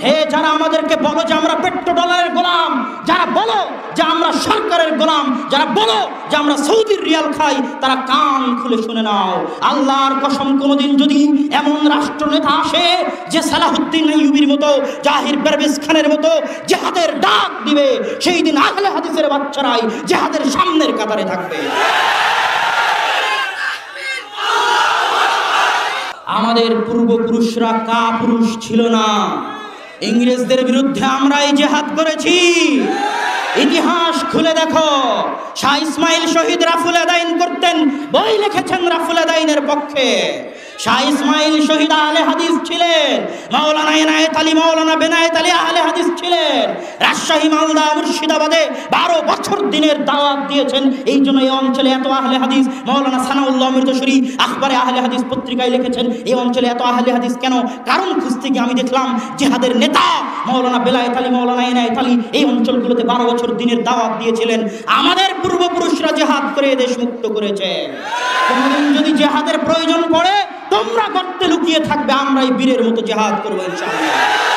হে যারা আমাদেরকে বলো যে আমরা পেট্রোডলারের গোলাম, যারা বলো যে আমরা সরকারের গোলাম, যারা বলো যে আমরা সৌদির রিয়াল খাই, তারা কান খুলে শুনে নাও, আল্লাহর কসম কোনোদিন যদি এমন রাষ্ট্রনেতা আসে যে সালাহুদ্দিন আইয়ুবীর মতো, জাহির পারভেজ খানের মতো জিহাদের ডাক দিবে, সেই দিন আহলে হাদিসের বাচ্চারাই জিহাদের সামনের কাতারে থাকবে। আমাদের পূর্বপুরুষরা কাপুরুষ ছিল না, ইংরেজদের বিরুদ্ধে আমরাই জিহাদ করেছি। ইতিহাস খুলে দেখো, শাহ ইসমাইল শহীদ রাফুল আদাইন করতেন, বই লিখেছেন রাফুল আদাইনের পক্ষে। শাহ ইসমাইল শহীদ আহলে হাদিস ছিলেন, মাওলানা এনায়েত আলী, মাওলানা বেনায়েত আলী আহলে হাদিস ছিলেন। রাজশাহী, মালদা, মুর্শিদাবাদে 12 বছর দিনের দাওয়াত দিয়েছেন। এই জন্য এই অঞ্চলে এত আহলে হাদিস। মাওলানা সানাউল্লাহ মির্জাশরী আখবারে আহলে হাদিস পত্রিকায় লিখেছেন এই অঞ্চলে এত আহলে হাদিস কেন? কারণ খুঁজতে গিয়ে আমি দেখলাম জিহাদের নেতা মাওলানা বেলায়েত আলী, মাওলানা এনায়েত আলী এই অঞ্চলগুলোতে 12 বছর দিনের দাওয়াত দিয়েছিলেন। আমাদের পূর্বপুরুষরা জিহাদ করে দেশ মুক্ত করেছে। কোনদিন যদি জিহাদের প্রয়োজন পড়ে তোমরা গর্তে লুকিয়ে থাকবে, আমরাই বীরের মতো জিহাদ করবো ইনশাআল্লাহ।